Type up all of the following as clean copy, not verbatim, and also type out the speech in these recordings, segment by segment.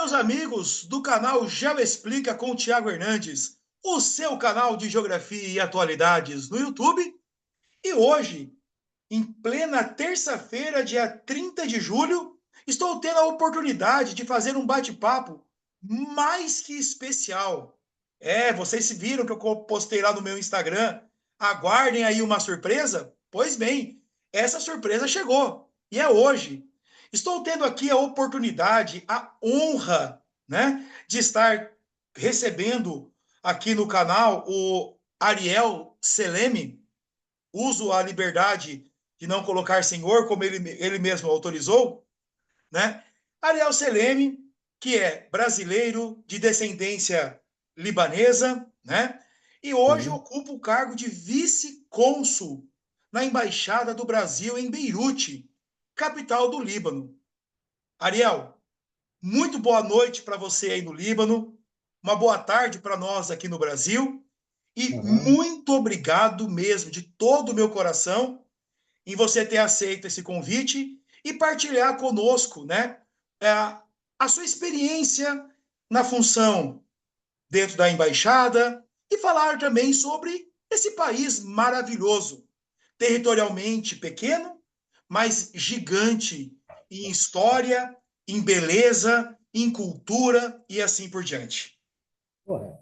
meus amigos do canal Geo Explica com o Thiago Hernandes, o seu canal de geografia e atualidades no YouTube. E hoje, em plena terça-feira, dia 30 de julho, estou tendo a oportunidade de fazer um bate-papo mais que especial. Vocês se viram que eu postei lá no meu Instagram. Aguardem aí uma surpresa? Pois bem, essa surpresa chegou e é hoje. Estou tendo aqui a oportunidade, a honra, né, de estar recebendo aqui no canal o Ariel Seleme. Uso a liberdade de não colocar senhor, como ele mesmo autorizou, né? Ariel Seleme, que é brasileiro de descendência libanesa, né? E hoje Sim. ocupa o cargo de vice-cônsul na Embaixada do Brasil em Beirute, capital do Líbano. Ariel, muito boa noite para você aí no Líbano, uma boa tarde para nós aqui no Brasil, e Aham. muito obrigado mesmo, de todo o meu coração, em você ter aceito esse convite e partilhar conosco, né, a sua experiência na função dentro da embaixada e falar também sobre esse país maravilhoso, territorialmente pequeno, mas gigante em história, em beleza, em cultura e assim por diante. Correto.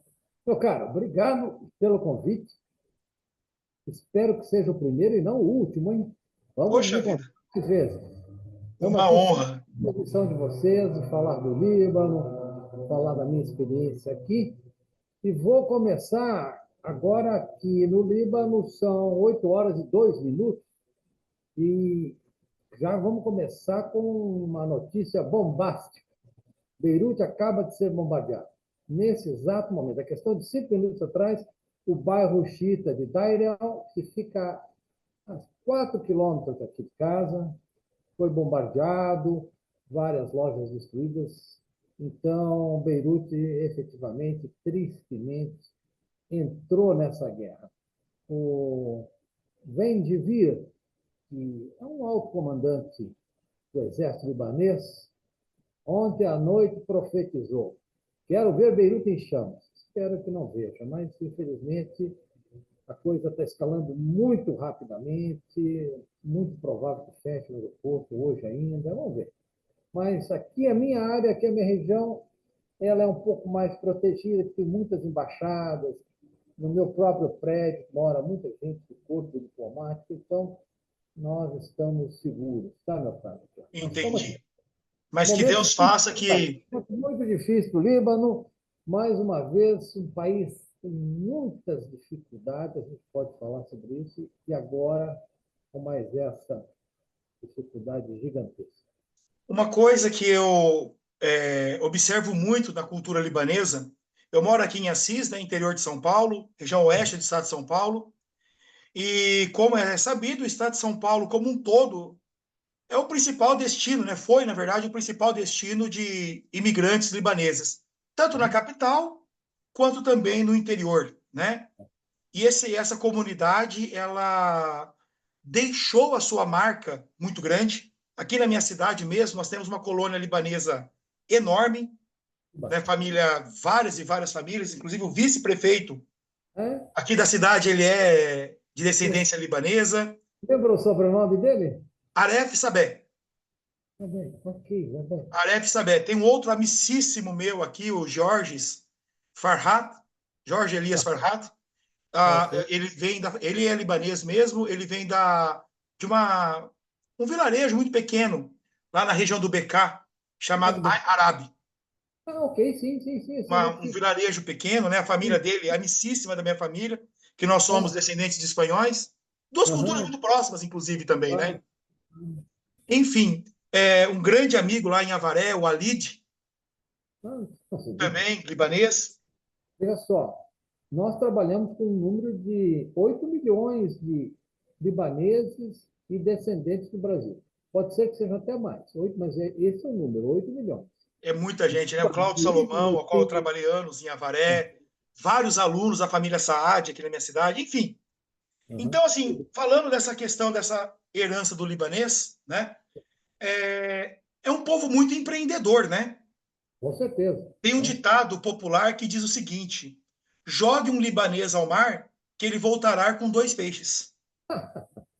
Meu caro, obrigado pelo convite. Espero que seja o primeiro e não o último, hein? Vamos Poxa nos vida, encontrar mais vezes. Estamos uma aqui sempre honra. à disposição de vocês, de falar do Líbano, falar da minha experiência aqui. E vou começar agora que no Líbano são 8 horas e 2 minutos e já vamos começar com uma notícia bombástica. Beirute acaba de ser bombardeado. Nesse exato momento, a questão de 5 minutos atrás, o bairro xiita de Deir el, que fica a 4 quilômetros daqui de casa, foi bombardeado, várias lojas destruídas. Então, Beirute, efetivamente, tristemente, entrou nessa guerra. O Vendivir, que é um alto comandante do exército libanês, ontem à noite profetizou: quero ver Beirute em chamas. Espero que não veja, mas infelizmente a coisa está escalando muito rapidamente, muito provável que feche o aeroporto hoje ainda, vamos ver. Mas aqui a minha área, aqui a minha região, ela é um pouco mais protegida, tem muitas embaixadas, no meu próprio prédio mora muita gente do corpo diplomático, então nós estamos seguros, tá, meu caro? Mas como assim? Entendi. Mas que Momento Deus faça que muito difícil o Líbano, mais uma vez, um país com muitas dificuldades, a gente pode falar sobre isso, e agora com mais essa dificuldade gigantesca. uma coisa que eu observo muito na cultura libanesa, eu moro aqui em Assis, né, interior de São Paulo, região oeste do estado de São Paulo, e como é sabido, o estado de São Paulo como um todo é o principal destino, né? Foi, na verdade, o principal destino de imigrantes libaneses, tanto na capital quanto também no interior, né? E essa comunidade, ela deixou a sua marca muito grande. Aqui na minha cidade mesmo, nós temos uma colônia libanesa enorme, né? Família, várias e várias famílias, inclusive o vice-prefeito É? aqui da cidade, ele é de descendência libanesa. Lembra o sobrenome dele? Aref Sabé. Tá bem, ok, tá bem. Aref Sabé. Tem um outro amicíssimo meu aqui, o Jorge Farhat, Jorge Elias Farhat. Ok. Ele é libanês mesmo, ele vem de um vilarejo muito pequeno, lá na região do Bekaa, Tá chamado bem. Arabi. Ah, ok, sim, sim, sim, esse Um aqui. vilarejo pequeno, né? A família dele é amicíssima da minha família, que nós somos É. descendentes de espanhóis, duas culturas Aham. muito próximas, inclusive, também, né? Claro. Enfim, um grande amigo lá em Avaré, o Alid, Ah, consegui. também libanês. Veja só, nós trabalhamos com um número de 8 milhões de libaneses e descendentes do Brasil. Pode ser que seja até mais, 8, mas esse é o número, 8 milhões. É muita gente, né? O Cláudio Salomão, Líbano ao qual eu tem. trabalhei anos em Avaré, vários alunos da família Saad aqui na minha cidade, enfim. Aham. Então, assim, falando dessa questão dessa herança do libanês, né? É um povo muito empreendedor, né? Com certeza. Tem um Né? ditado popular que diz o seguinte: jogue um libanês ao mar, que ele voltará com dois peixes.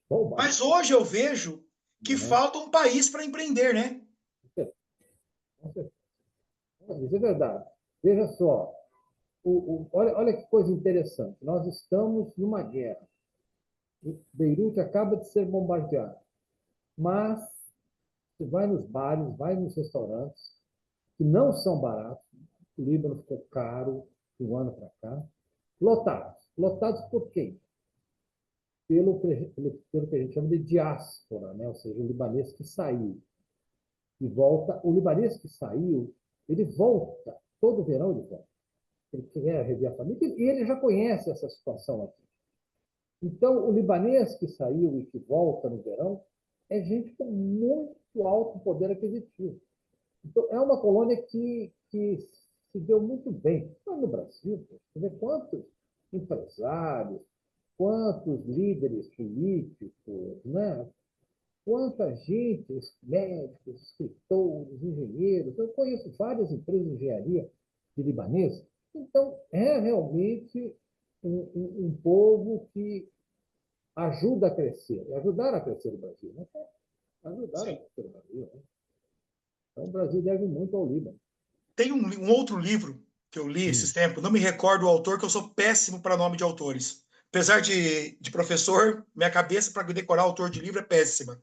Bom, Mas hoje eu vejo que né? falta um país para empreender, né? Com certeza. Isso é verdade. Veja só, olha que coisa interessante. Nós estamos numa guerra. Beirute acaba de ser bombardeada. Mas você vai nos bares, vai nos restaurantes, que não são baratos. O Líbano ficou caro de um ano para cá. Lotados. Lotados por quê? Pelo que a gente chama de diáspora, né? Ou seja, o libanês que saiu e volta. O libanês que saiu, ele volta, todo verão ele volta. Ele quer rever a família e ele já conhece essa situação aqui. Então, o libanês que saiu e que volta no verão é gente com muito alto poder aquisitivo. Então, é uma colônia que se deu muito bem. Não no Brasil, você vê quantos empresários, quantos líderes políticos, né? Quanta gente, médicos, escritores, engenheiros. Eu conheço várias empresas de engenharia de libanês. Então, é realmente um povo que ajuda a crescer, e ajudar a crescer o Brasil. Né? Ajudar a Sim. crescer o Brasil. Né? Então, o Brasil deve muito ao Líbano. Tem um outro livro que eu li esses tempos, não me recordo o autor, que eu sou péssimo para nome de autores. Apesar de professor, minha cabeça para decorar autor de livro é péssima.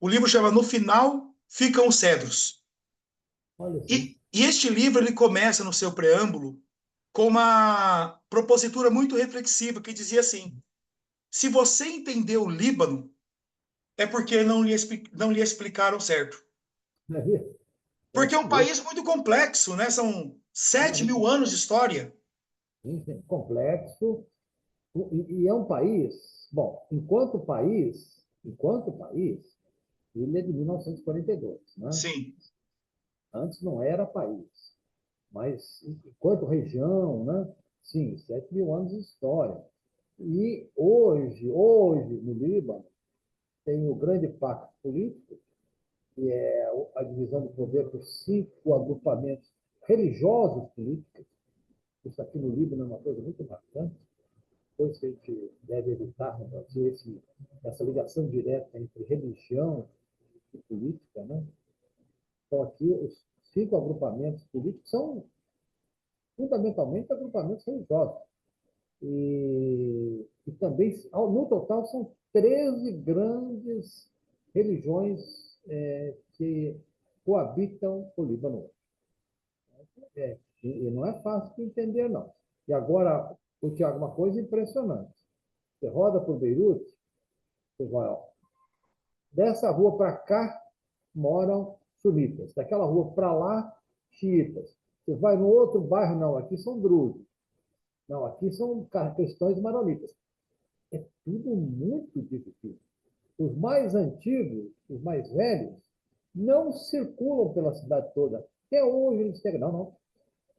O livro chama No Final Ficam os Cedros. Olha assim. E este livro ele começa no seu preâmbulo com uma propositura muito reflexiva que dizia assim: se você entendeu o Líbano, é porque não lhe explicaram certo. É Porque é isso um mesmo. país muito complexo, né? São 7.000 anos de história. Complexo. E é um país, bom, enquanto país, ele é de 1942, né? Sim, Antes não era país, mas enquanto região, né? Sim, 7.000 anos de história. E hoje no Líbano, tem o grande pacto político, que é a divisão do poder por 5 agrupamentos religiosos políticos. Isso aqui no Líbano é uma coisa muito bacana. Coisa que a gente deve evitar no Brasil, essa ligação direta entre religião e política. Né? Então, aqui, os 5 agrupamentos políticos são fundamentalmente agrupamentos religiosos. E também, no total, são 13 grandes religiões que coabitam o Líbano. E não é fácil de entender, não. E agora, o Tiago, uma coisa impressionante. Você roda por Beirute, você vai, ó, dessa rua para cá moram sunitas, daquela rua para lá, xiitas. Você vai no outro bairro, não, aqui são drusos. Não, aqui são questões maronitas. É tudo muito difícil. Os mais antigos, os mais velhos, não circulam pela cidade toda. Até hoje eles chegam, não, não,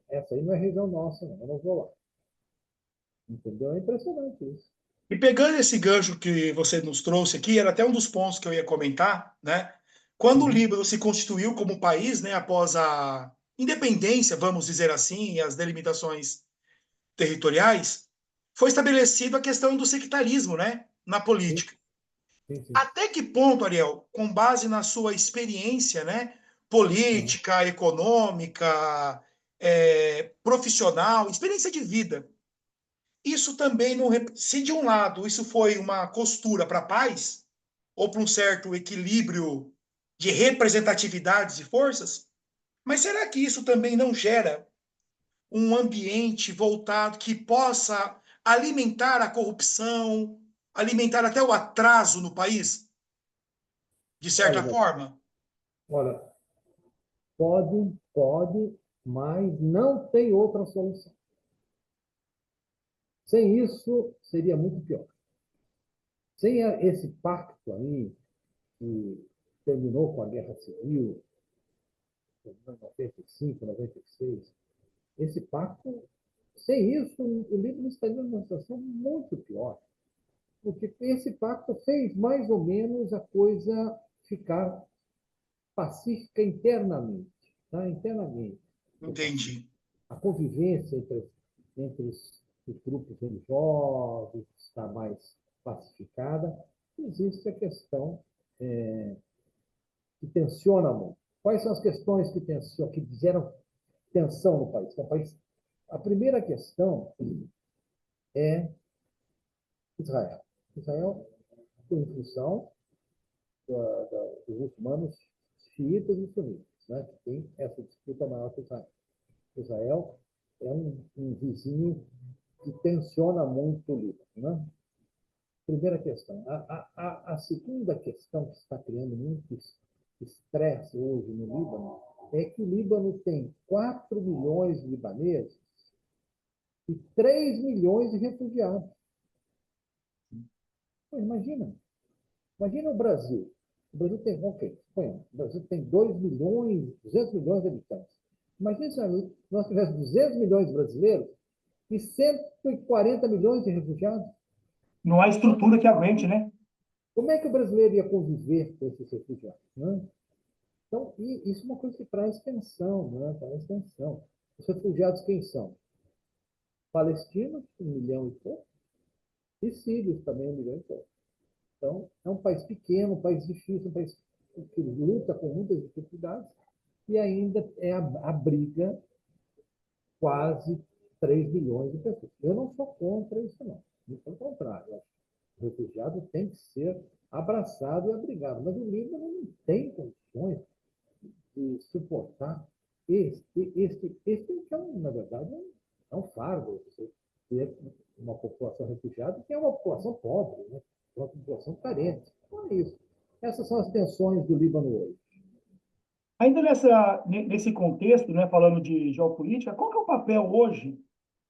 essa aí não é região nossa, não, eu não vou lá. Entendeu? É impressionante isso. e pegando esse gancho que você nos trouxe aqui, era até um dos pontos que eu ia comentar, né? Quando o Uhum. Líbano se constituiu como país, né, após a independência, vamos dizer assim, e as delimitações territoriais, foi estabelecida a questão do sectarismo, né, na Sim, política. sim, sim. Até que ponto, Ariel, com base na sua experiência, né, Uhum. política, econômica, profissional, experiência de vida, isso também não. Se de um lado isso foi uma costura para a paz, ou para um certo equilíbrio de representatividades e forças, mas será que isso também não gera um ambiente voltado que possa alimentar a corrupção, alimentar até o atraso no país, de Olha, certa meu, forma? olha, pode, mas não tem outra solução. Sem isso, seria muito pior. Sem esse pacto aí, que terminou com a Guerra Civil, em 95, 96, esse pacto, sem isso, o Líbano estaria numa situação muito pior. Porque esse pacto fez mais ou menos a coisa ficar pacífica internamente. Tá? Internamente. Entendi. A convivência entre os grupos religiosos está mais pacificada. Existe a questão que tensiona muito. Quais são as questões que geram tensão no país? A primeira questão é Israel. Israel, em função dos muçulmanos xiitas e sunitas, né, que tem essa disputa maior com Israel. Israel é um vizinho que tensiona muito o Líbano. Né? Primeira questão. A segunda questão que está criando muito estresse hoje no Líbano é que o Líbano tem 4 milhões de libaneses e 3 milhões de refugiados. Pô, imagina o Brasil. O Brasil tem, ok, o Brasil tem 2 milhões, 200 milhões de habitantes. Imagina se nós tivéssemos 200 milhões de brasileiros e 140 milhões de refugiados. Não há estrutura que aguente, né? Como é que o brasileiro ia conviver com esses refugiados? Né? Então, isso é uma coisa que traz tensão, né? Traz tensão. Os refugiados quem são? Palestinos, 1 milhão e pouco, e sírios também, 1 milhão e pouco. Então, é um país pequeno, um país difícil, um país que luta com muitas dificuldades, e ainda abriga quase 3 milhões de pessoas. Eu não sou contra isso, não. Pelo contrário, o refugiado tem que ser abraçado e abrigado, mas o Líbano não tem condições de suportar que é, na verdade, é um fardo. Você ter uma população refugiada que é uma população pobre, né? Uma população carente. Então é isso. Essas são as tensões do Líbano hoje. Ainda nesse contexto, né, falando de geopolítica, qual que é o papel hoje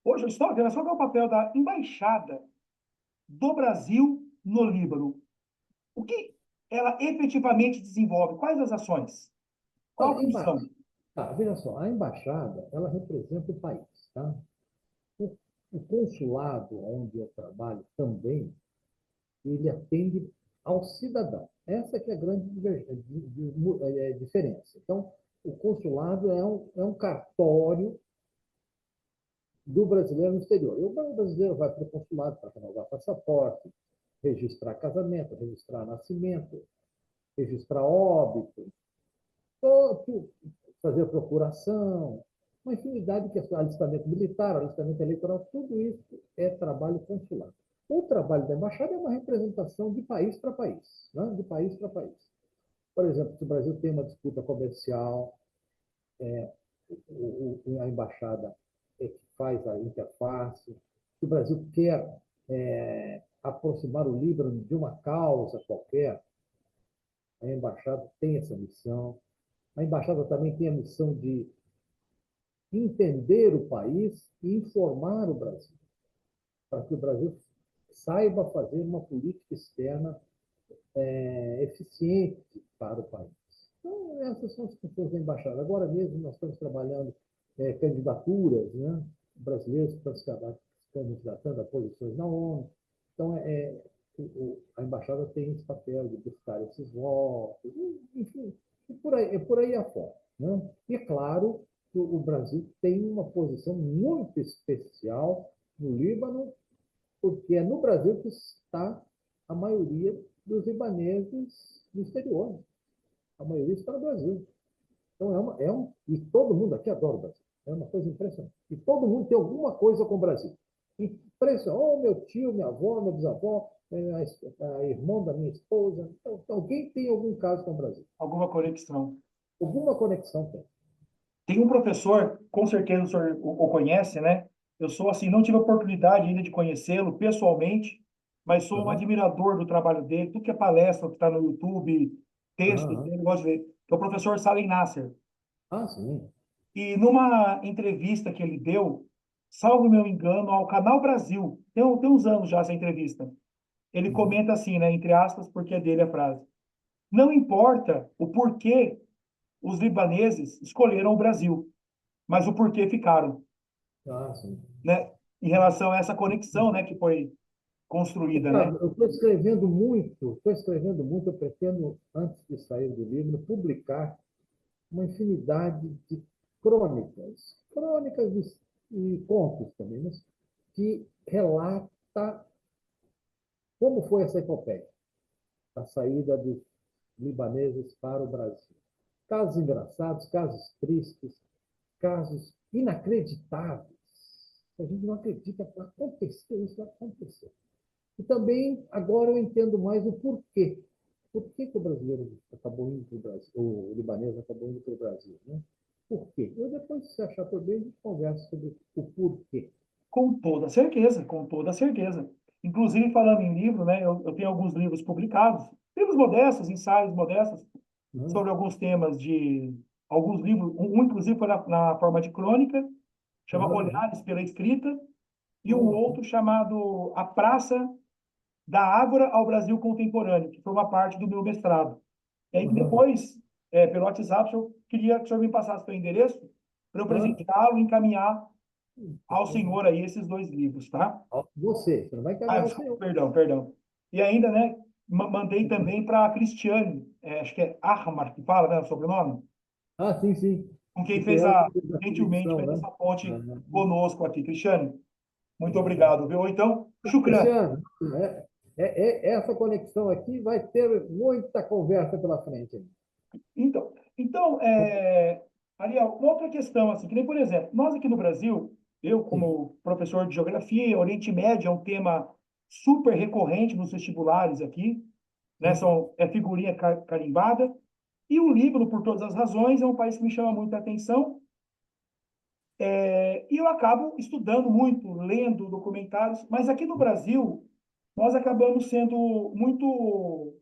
a história, qual que é o papel da embaixada do Brasil no Líbano? O que ela efetivamente desenvolve? Quais as ações? Qual a Olha, função? veja só, a embaixada, ela representa o país, tá? O, o consulado, onde eu trabalho também, ele atende ao cidadão. Essa que é a grande diferença. Então, o consulado é um cartório do brasileiro no exterior. E o brasileiro vai para o consulado para renovar passaporte, registrar casamento, registrar nascimento, registrar óbito, fazer procuração, uma infinidade de questões, alistamento militar, alistamento eleitoral, tudo isso é trabalho consular. O trabalho da embaixada é uma representação de país para país, né? De país para país. Por exemplo, se o Brasil tem uma disputa comercial, a embaixada é que faz a interface. Se o Brasil quer aproximar o Líbano de uma causa qualquer, a embaixada tem essa missão. A embaixada também tem a missão de entender o país e informar o Brasil, para que o Brasil saiba fazer uma política externa eficiente para o país. Então, essas são as funções da embaixada. Agora mesmo nós estamos trabalhando candidaturas, né, brasileiros que estão se candidatando a posições na ONU. Então, a embaixada tem esse papel de buscar esses votos, enfim, por aí afora. Né? E é claro que o Brasil tem uma posição muito especial no Líbano, porque é no Brasil que está a maioria dos libaneses no exterior. A maioria está no Brasil. Então, e todo mundo aqui adora o Brasil. É uma coisa impressionante. E todo mundo tem alguma coisa com o Brasil. Impressionante. Oh, meu tio, minha avó, meu bisavó, a irmã da minha esposa. Então, alguém tem algum caso com o Brasil. Alguma conexão? Alguma conexão tem. Tem um professor, com certeza o senhor o conhece, né? Eu sou assim, não tive a oportunidade ainda de conhecê-lo pessoalmente, mas sou um admirador do trabalho dele, tudo que é palestra que está no YouTube, textos dele, eu gosto de ver. Que é o professor Salim Nasser. Ah, sim. E numa entrevista que ele deu, salvo meu engano, ao Canal Brasil, tem uns anos já essa entrevista, ele comenta assim, né, entre aspas, porque é dele a frase. Não importa o porquê os libaneses escolheram o Brasil, mas o porquê ficaram, Ah, sim. né? Em relação a essa conexão, né, que foi construída, né? Eu estou escrevendo muito, eu pretendo, antes de sair do livro, publicar uma infinidade de crônicas e contos também, mas que relata como foi essa epopeia, a saída dos libaneses para o Brasil. Casos engraçados, casos tristes, casos inacreditáveis. A gente não acredita que aconteceu, isso aconteceu. E também, agora eu entendo mais o porquê. Por que, que o brasileiro acabou indo para o Brasil, o libanês acabou indo para o Brasil, né? Por quê? Eu depois, se achar por bem, a gente conversa sobre o porquê. Com toda certeza, com toda certeza. Inclusive, falando em livro, né, eu tenho alguns livros publicados, livros modestos, ensaios modestos, Né? sobre alguns temas de alguns livros, inclusive foi na forma de crônica, chama Aham. Olhares pela Escrita, e um Olha, outro chamado A Praça da Ágora ao Brasil Contemporâneo, que foi uma parte do meu mestrado. E aí aham. depois, pelo WhatsApp, eu queria que o senhor me passasse seu endereço para eu Ah, presenteá-lo e encaminhar ao senhor aí esses dois livros, tá? você não vai Ah, encaminhar o senhor. perdão, perdão. E ainda, né, mandei também para a Cristiane, acho que é Ahmar que fala, né, o sobrenome, Ah, sim, sim. com quem Porque fez ela a, fez a gentilmente, conexão, fez né? essa ponte Aham. conosco aqui. Cristiane, muito Aham. obrigado, viu? Ou então, Shukran. Cristiano, essa conexão aqui vai ter muita conversa pela frente. Então, Ariel, uma outra questão, assim, que nem, por exemplo, nós aqui no Brasil, eu Sim. como professor de geografia, Oriente Médio é um tema super recorrente nos vestibulares aqui, né? Sim. É figurinha carimbada. E o Líbano, por todas as razões, é um país que me chama muita atenção. E eu acabo estudando muito, lendo documentários, mas aqui no Brasil, nós acabamos sendo muito, não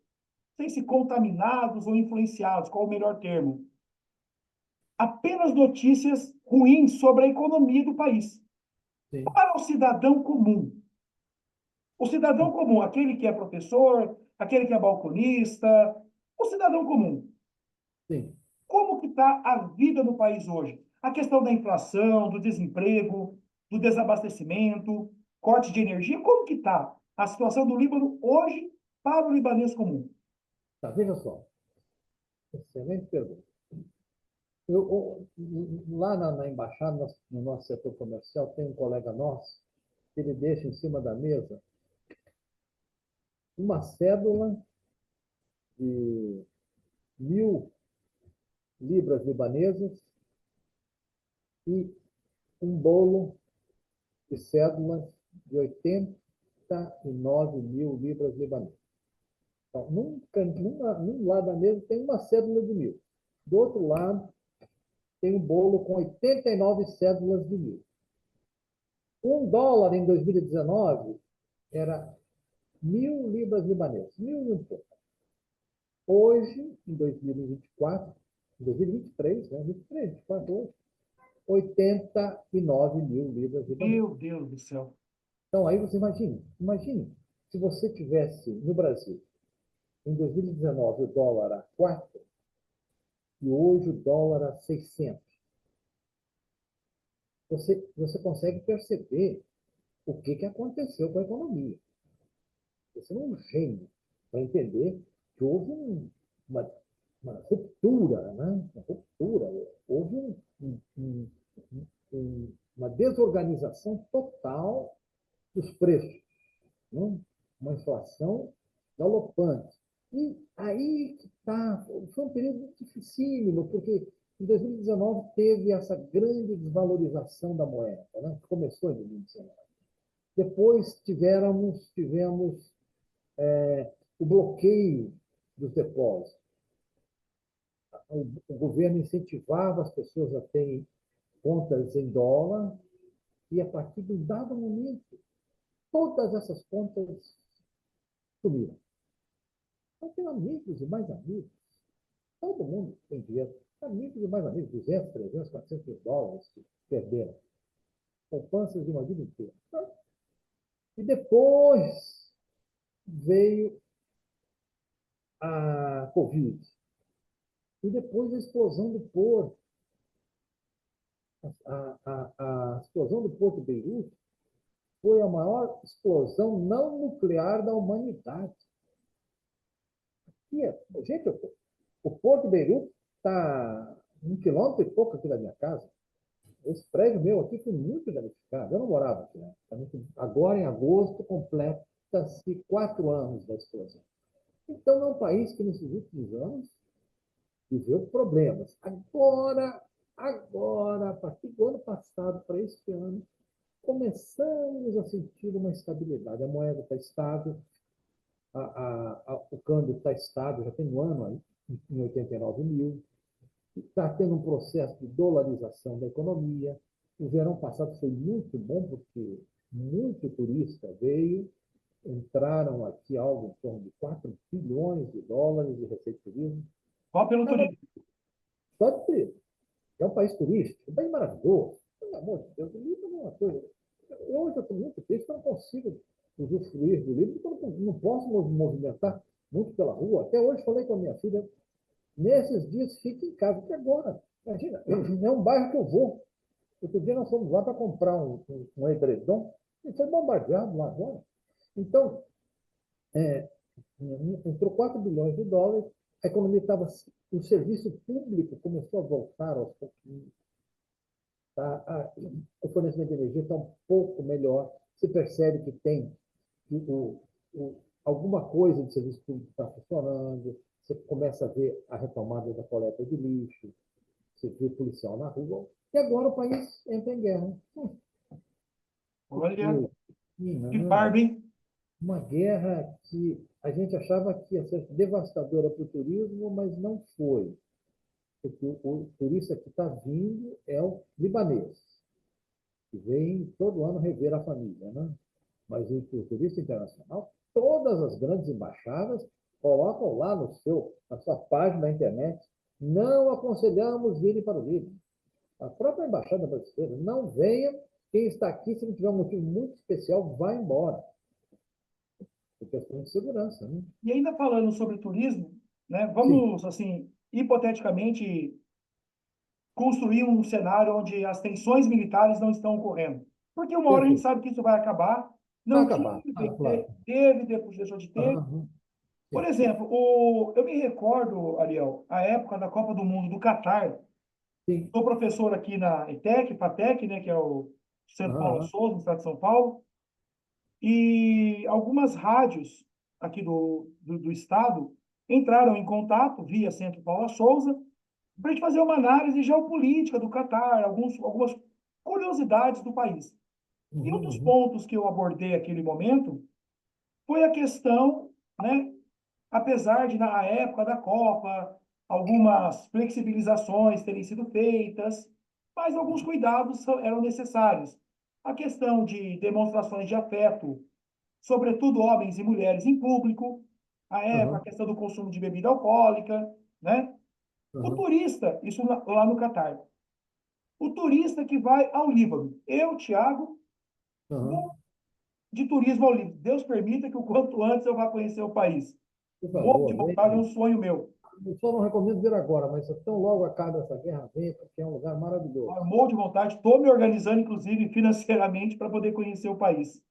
sei se contaminados ou influenciados, qual o melhor termo, apenas notícias ruins sobre a economia do país. Sim. Para o cidadão comum, aquele que é professor, aquele que é balconista, o cidadão comum, Sim. como que está a vida no país hoje? A questão da inflação, do desemprego, do desabastecimento, corte de energia, como que está a situação do Líbano hoje para o libanês comum? Tá, veja só. Excelente pergunta. Lá na embaixada, no nosso setor comercial, tem um colega nosso que ele deixa em cima da mesa uma cédula de 1.000 libras libanesas e um bolo de cédulas de 89.000 libras libanesas. Então, num lado da mesa tem uma cédula de 1.000. Do outro lado, tem um bolo com 89 cédulas de 1.000. $1 em 2019 era 1.000 libras libanesas, 1.000 e um pouco. Hoje, em 2024, em 2023, né? 23, 24 hoje, 89.000 libras libanesas. Meu Deus do céu. Então, aí você imagine se você tivesse no Brasil, em 2019, o dólar a 4 e hoje o dólar a 600. Você consegue perceber o que aconteceu com a economia. Você não é um gênio para entender que houve uma, uma ruptura, né? Uma ruptura. Houve uma desorganização total dos preços, né? Uma inflação galopante. E aí tá, foi um período muito dificílimo, porque em 2019 teve essa grande desvalorização da moeda, né? Que começou em 2019. Depois tivemos o bloqueio dos depósitos. O governo incentivava as pessoas a terem contas em dólar e, a partir de um dado momento, todas essas contas sumiram. Eu tenho amigos e mais amigos. Todo mundo tem dinheiro. Amigos e mais amigos, 200, 300, 400 mil dólares que perderam. Poupanças de uma vida inteira. E depois veio a Covid. E depois a explosão do Porto. A explosão do Porto de Beirute foi a maior explosão não nuclear da humanidade. E, gente, o Porto de Beirute está um quilômetro e pouco aqui da minha casa. Esse prédio meu aqui foi muito danificado. Eu não morava aqui, né? Agora, em agosto, completa-se 4 anos da explosão. Então, é um país que, nesses últimos anos, viveu problemas. Agora, a partir do ano passado para este ano, começamos a sentir uma estabilidade. A moeda está estável, o câmbio está estável, já tem um ano aí, em 89 mil. Está tendo um processo de dolarização da economia. O verão passado foi muito bom, porque muito turista veio, entraram aqui algo em torno de 4 bilhões de dólares de receita de turismo. Só pelo Agora, turismo. só de turismo. É um país turístico, bem maravilhoso. Pelo amor de Deus, o Líbano é uma coisa. Hoje eu estou muito triste, eu não consigo usufruir do Líbano, porque eu não posso me movimentar muito pela rua. Até hoje falei com a minha filha, nesses dias fique em casa, porque agora, imagina, é um bairro que eu vou. Outro dia nós fomos lá para comprar um edredom e foi bombardeado lá agora. Então, é, entrou 4 bilhões de dólares, a economia estava. O serviço público começou a voltar aos pouquinhos. Tá? O fornecimento de energia está um pouco melhor. Se percebe que tem o, alguma coisa de serviço público está funcionando. Você começa a ver a retomada da coleta de lixo. Você vê policial na rua. E agora o país entra em guerra. Olha, que Não, fardo, hein? uma guerra que a gente achava que ia ser devastadora para o turismo, mas não foi. Porque o turista que está vindo é o libanês, que vem todo ano rever a família, né? Mas o turista internacional, todas as grandes embaixadas colocam lá na sua página da internet, não aconselhamos virem para o Líbano. A própria embaixada brasileira, não venham, quem está aqui, se não tiver um motivo muito especial, vai embora. Por questão de segurança, né? E ainda falando sobre turismo, né? Sim, Vamos, assim, hipoteticamente construir um cenário onde as tensões militares não estão ocorrendo. Porque uma hora a gente perfeito. sabe que isso vai acabar, Vai não tinha, acabar, tem que claro. ter, teve, depois deixou de ter. Aham, Por sim. exemplo, eu me recordo, Ariel, a época da Copa do Mundo do Catar. Sim. Sou professor aqui na ETEC, FATEC, né, que é o Centro Paulo Aham, Souza, no estado de São Paulo, e algumas rádios aqui do estado entraram em contato via Centro Paulo Souza para a gente fazer uma análise geopolítica do Catar, algumas curiosidades do país. E um uhum, dos uhum, pontos que eu abordei naquele momento foi a questão, né, apesar de, na época da Copa, algumas flexibilizações terem sido feitas, mas alguns cuidados eram necessários. A questão de demonstrações de afeto, sobretudo homens e mulheres em público, a aham, questão do consumo de bebida alcoólica, né? O aham, turista, isso lá no Catar, o turista que vai ao Líbano, eu, Thiago, aham. vou de turismo ao Líbano. Deus permita que o quanto antes eu vá conhecer o país. Por Morro de favor, vontade, é um venha. sonho meu. Eu só não recomendo vir agora, mas tão logo acaba essa guerra, venha, porque é um lugar maravilhoso. Morro de vontade, estou me organizando, inclusive, financeiramente, para poder conhecer o país.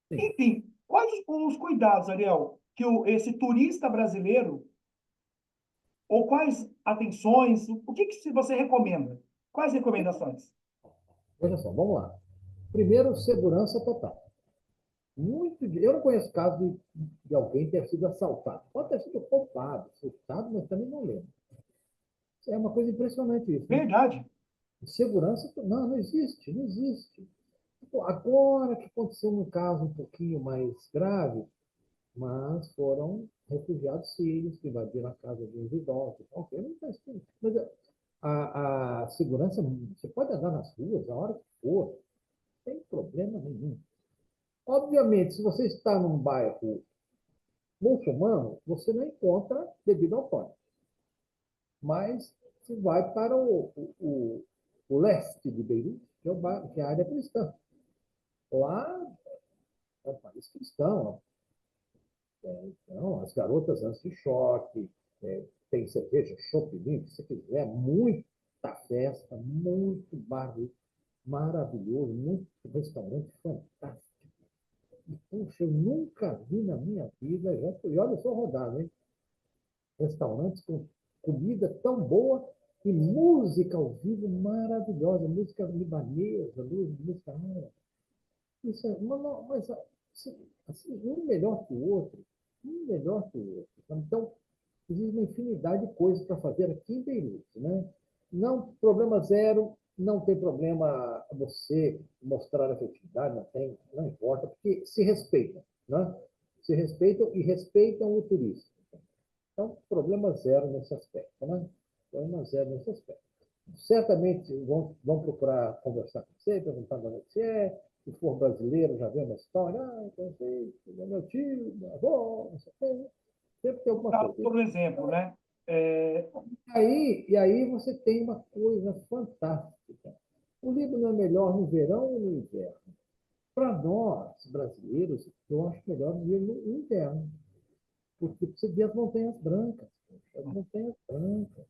Sim. Enfim, quais os cuidados, Ariel, que esse turista brasileiro, ou quais atenções, o que você recomenda? Quais recomendações? Veja só, vamos lá. Primeiro, segurança total. Eu não conheço caso de alguém ter sido assaltado. Pode ter sido roubado, furtado, mas também não lembro. É uma coisa impressionante isso, né? Verdade. Segurança, não, não existe, não existe. Pô, agora que aconteceu um caso um pouquinho mais grave, mas foram refugiados sírios que invadiram a casa de uns idosos. Ok, não faz tudo. Mas a segurança, você pode andar nas ruas a hora que for, sem problema nenhum. Obviamente, se você está num bairro muçulmano, você não encontra bebida alcoólica. Mas se vai para o leste de Beirute, que é a área cristã. Lá é um país cristão. Então, as garotas anti-choque, tem cerveja, chopp, vinho, se você quiser, muita festa, muito barulho, maravilhoso, muito restaurante fantástico. E, puxa, eu nunca vi na minha vida, já fui, olha só rodado, hein? Restaurantes com comida tão boa. E música ao vivo maravilhosa, música libanesa, música árabe. Isso é, mas assim, um melhor que o outro, um melhor que o outro. Então, existe uma infinidade de coisas para fazer aqui em Beirute, né? Não, problema zero, não tem problema você mostrar afetividade, não tem, não importa, porque se respeitam, né? Se respeitam e respeitam o turista. Então, problema zero nesse aspecto, né? Problema zero nesse aspecto. Certamente vão procurar conversar com você, perguntando onde você é. Se for brasileiro, já vê uma história. Ah, então, sei, é meu tio, minha avó, não sei o quê. Sempre tem alguma coisa. Por exemplo, né? E aí você tem uma coisa fantástica. O Líbano é melhor no verão ou no inverno? Para nós, brasileiros, eu acho melhor vir no inverno. Porque você vê as montanhas brancas. As montanhas brancas.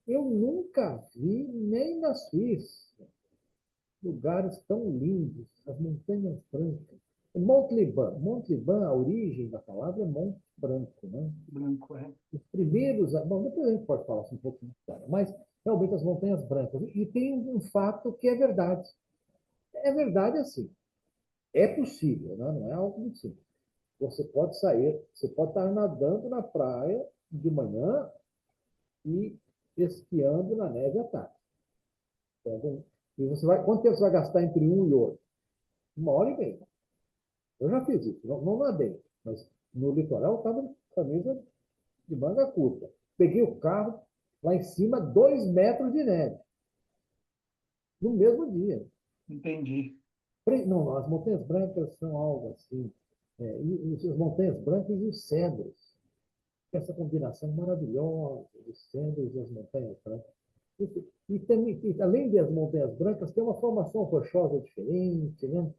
Eu nunca vi, nem na Suíça, lugares tão lindos, as montanhas brancas. Mont Liban, a origem da palavra é Monte Branco, né? Branco, é. Os primeiros, bom, depois a gente pode falar um pouco de história, mas realmente as montanhas brancas. E tem um fato que é verdade. É verdade assim. É possível, né? Não é algo muito simples. Você pode sair, você pode estar nadando na praia de manhã e esquiando na neve à tarde. Entendeu? E quanto tempo você vai gastar entre um e outro? 1 hora e meia. Eu já fiz isso, não nadei, mas no litoral eu estava com camisa de manga curta. Peguei o carro, lá em cima, 2 metros de neve, no mesmo dia. Entendi. Não, as Montanhas Brancas são algo assim. E as Montanhas Brancas e os cedros. Essa combinação maravilhosa dos cedros e as Montanhas Brancas. Também, além das Montanhas Brancas, tem uma formação rochosa diferente, né?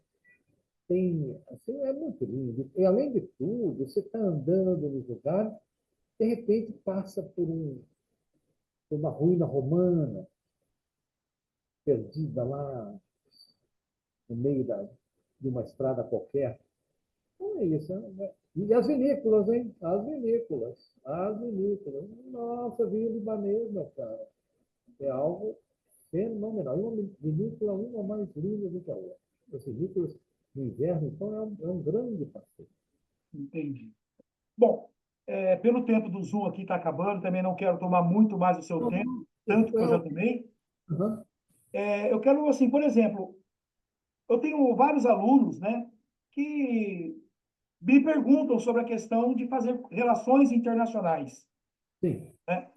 Tem, assim, é muito lindo. E, além de tudo, você está andando nos lugares, de repente passa por uma ruína romana, perdida lá no meio de uma estrada qualquer. Então é isso. Né? E as vinícolas, hein? As vinícolas. As vinícolas. Nossa, vinho libanês, meu cara. É algo fenomenal. E uma vinícola, uma mais linda do que a outra. As vinícolas no inverno, então, é um grande passeio. Entendi. Bom, pelo tempo do Zoom aqui está acabando, também não quero tomar muito mais o seu tempo, tanto que eu já tomei. Uhum. Eu quero, assim, por exemplo, eu tenho vários alunos, né, que me perguntam sobre a questão de fazer relações internacionais, Sim. né?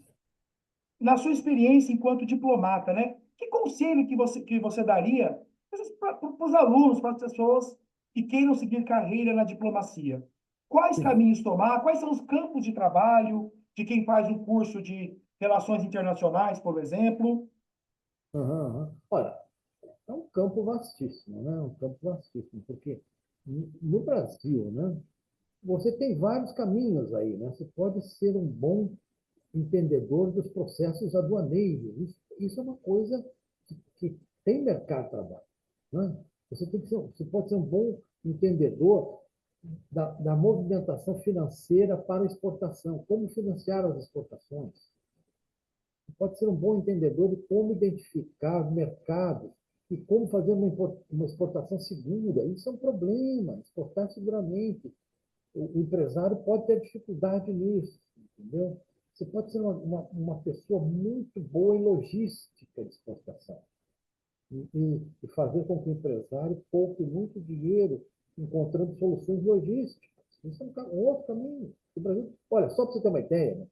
Na sua experiência enquanto diplomata, né, que conselho que você daria para os alunos, para as pessoas que queiram seguir carreira na diplomacia? Quais Sim. caminhos tomar? Quais são os campos de trabalho de quem faz um curso de relações internacionais, por exemplo? Uhum, uhum. Olha, é um campo vastíssimo, né? Um campo vastíssimo, porque no Brasil, né, você tem vários caminhos aí, né? Você pode ser um bom entendedor dos processos aduaneiros. Isso é uma coisa que tem mercado de trabalho, né? Você pode ser um bom entendedor da movimentação financeira para a exportação, como financiar as exportações. Pode ser um bom entendedor de como identificar mercados e como fazer uma exportação segura. Isso é um problema, exportar seguramente. O empresário pode ter dificuldade nisso, entendeu? Você pode ser uma pessoa muito boa em logística de exportação e fazer com que o empresário poupe muito dinheiro encontrando soluções logísticas. Isso é um outro caminho. O Brasil, olha, só para você ter uma ideia, né,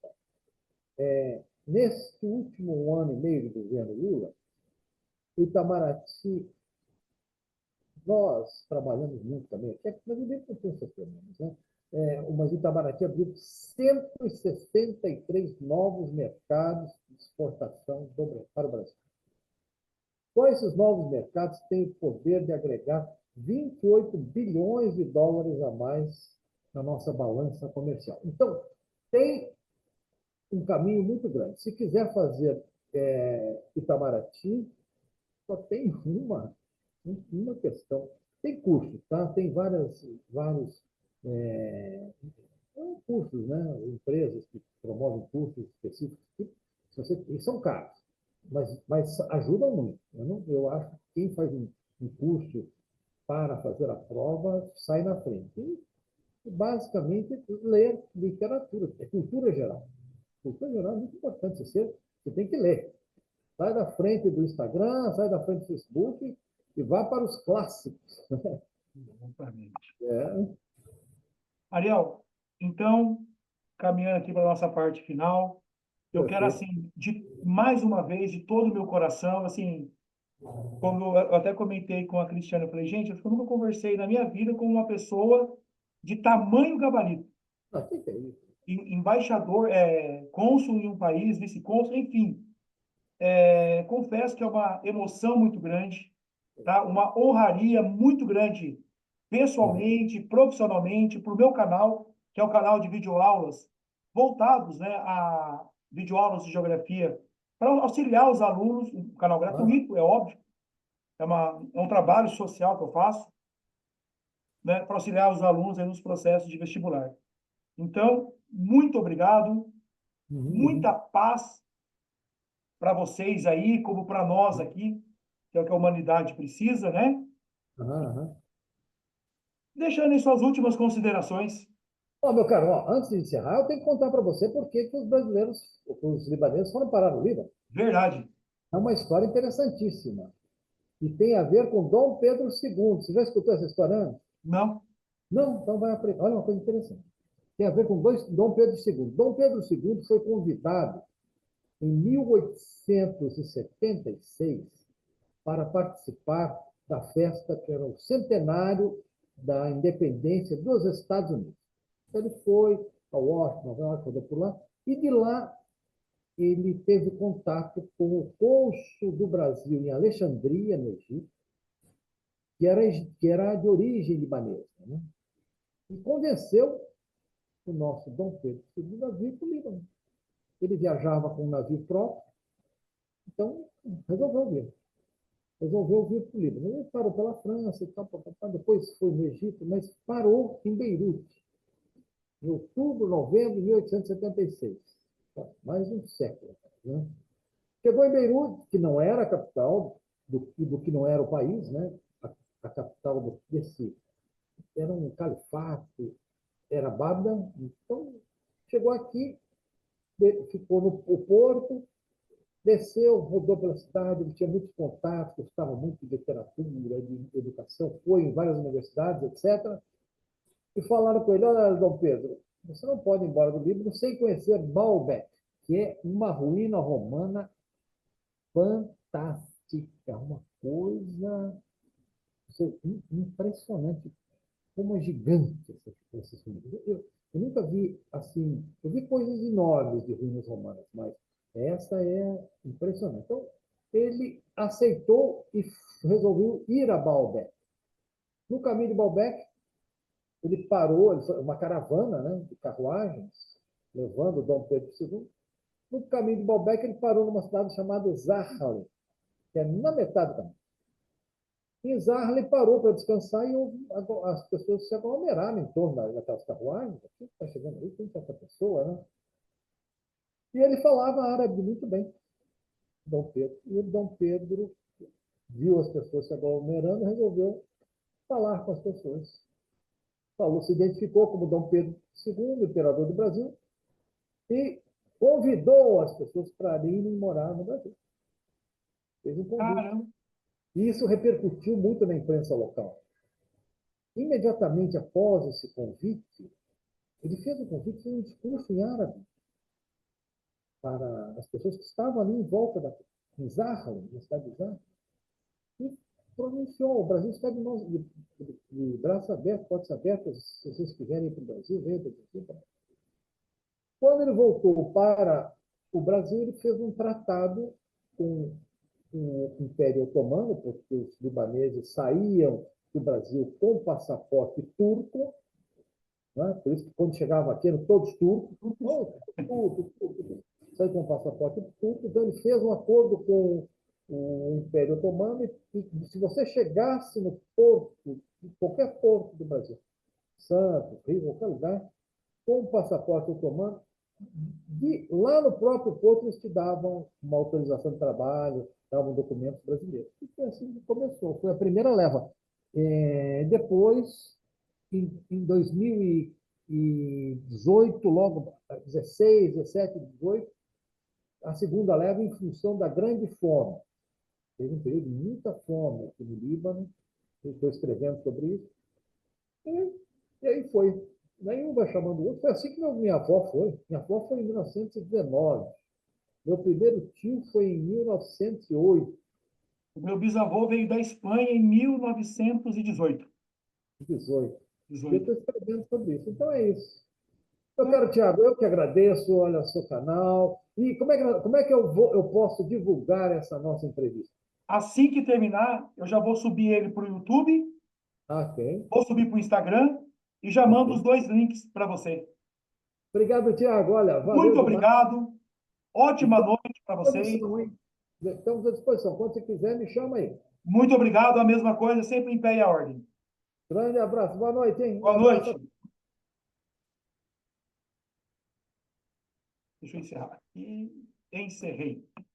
nesse último ano e meio de governo Lula, o Itamaraty, nós trabalhamos muito também, mas eu nem penso menos, né? Mas o Itamaraty abriu 163 novos mercados de exportação para o Brasil. Só esses novos mercados têm o poder de agregar 28 bilhões de dólares a mais na nossa balança comercial. Então, tem um caminho muito grande. Se quiser fazer Itamaraty, só tem uma questão. Tem cursos, tá? Tem vários cursos, né? Empresas que promovem cursos específicos, e são caros. mas ajuda muito. Eu acho que quem faz um curso para fazer a prova sai na frente. E basicamente, ler literatura, é cultura geral. Cultura geral é muito importante. Você tem que ler. Sai da frente do Instagram, sai da frente do Facebook e vá para os clássicos. Exatamente. É, Ariel, então, caminhando aqui para a nossa parte final, eu quero, perfeito. assim, mais uma vez, de todo o meu coração, assim, como eu até comentei com a Cristiana, eu falei, gente, eu nunca conversei na minha vida com uma pessoa de tamanho gabarito. Ah, que é isso? Embaixador, cônsul em um país, vice-cônsul, enfim. Confesso que é uma emoção muito grande, tá? Uma honraria muito grande, pessoalmente, profissionalmente, para o meu canal, que é o canal de videoaulas, voltados, né, a videoaulas de geografia, para auxiliar os alunos, um canal Ah, gratuito, é óbvio, é um trabalho social que eu faço, né, para auxiliar os alunos aí nos processos de vestibular. Então, muito obrigado, muita uhum, paz para vocês aí, como para nós aqui, que é o que a humanidade precisa, né? aham, aham. Deixando em suas últimas considerações. Ó, meu caro, ó, antes de encerrar, eu tenho que contar para você por que que os brasileiros, os libaneses foram parar no Líbano. Verdade. É uma história interessantíssima. E tem a ver com Dom Pedro II. Você já escutou essa história antes? Não? Não? Então vai aprender. Olha uma coisa interessante. Tem a ver com Dom Pedro II. Dom Pedro II foi convidado em 1876 para participar da festa que era o centenário da independência dos Estados Unidos. Ele foi a Washington, Nova York, foi por lá, e de lá ele teve contato com o cônsul do Brasil em Alexandria, no Egito, que era de origem libanesa, né? E convenceu o nosso Dom Pedro II a vir para o Líbano. Ele viajava com um navio próprio, então resolveu vir. Resolveu vir para o Líbano. Ele parou pela França, e tal, depois foi no Egito, mas parou em Beirute, em outubro, novembro de 1876. Mais um século. Né? Chegou em Beirute, que não era a capital do que não era o país, né? A capital desse era um califato, era Bada. Então, chegou aqui, ficou no Porto, desceu, rodou pela cidade, ele tinha muitos contatos, gostava muito de literatura, de educação, foi em várias universidades, etc. E falaram com ele, olha, Dom Pedro, você não pode ir embora do Líbano sem conhecer Baalbek, que é uma ruína romana fantástica, uma coisa impressionante, como é gigante essas ruínas. Eu nunca vi assim, eu vi coisas enormes de ruínas romanas, mas essa é impressionante. Então, ele aceitou e resolveu ir a Baalbek. No caminho de Baalbek, ele parou, uma caravana, né, de carruagens, levando Dom Pedro II. No caminho de Baalbek, ele parou numa cidade chamada Zahle, que é na metade do caminho. Em Zahle parou para descansar e as pessoas se aglomeraram em torno daquelas carruagens. O que está chegando aí? Tem tanta pessoa, né? E ele falava árabe muito bem, Dom Pedro. E o Dom Pedro viu as pessoas se aglomerando e resolveu falar com as pessoas. Falou, se identificou como Dom Pedro II, imperador do Brasil, e convidou as pessoas para irem morar no Brasil. Fez um convite. Caramba. E isso repercutiu muito na imprensa local. Imediatamente após esse convite, ele fez um convite, fez um discurso em árabe para as pessoas que estavam ali em volta em Zahle, na cidade de Zahle, e pronunciou: o Brasil está de braços abertos, portas abertas, se vocês quiserem ir para o Brasil, venham para o Brasil. Quando ele voltou para o Brasil, ele fez um tratado com o Império Otomano, porque os libaneses saíam do Brasil com passaporte turco, né? Por isso que quando chegavam aqui eram todos turcos, saíam com passaporte turco. Então ele fez um acordo com o Império Otomano e se você chegasse no porto, em qualquer porto do Brasil, Santos, Rio, qualquer lugar, com o passaporte otomano, lá no próprio porto eles te davam uma autorização de trabalho, davam documentos brasileiros. E foi assim que começou, foi a primeira leva. Depois, em 2018, logo 16, 17, 18, a segunda leva em função da grande fome. Teve um período de muita fome aqui no Líbano, eu estou escrevendo sobre isso, e aí foi. Daí um vai chamando o outro. Foi assim que minha avó foi. Minha avó foi em 1919. Meu primeiro tio foi em 1908, O meu bisavô veio da Espanha em 1918. 18. E eu 18. estou escrevendo sobre isso. Então é isso. Eu quero, Tiago, eu que agradeço, olha o seu canal. E como é que eu posso divulgar essa nossa entrevista? Assim que terminar, eu já vou subir ele para o YouTube, Ah, ok, vou subir para o Instagram e já mando os ok. dois links para você. Obrigado, Tiago. Olha, valeu Muito demais. obrigado. E Ótima estamos noite para à vocês. disposição, hein? Estamos à disposição. Quando você quiser, me chama aí. Muito obrigado. A mesma coisa, sempre em pé e a ordem. Grande abraço. Boa noite, hein? Um Boa abraço. noite. Deixa eu encerrar aqui. Encerrei.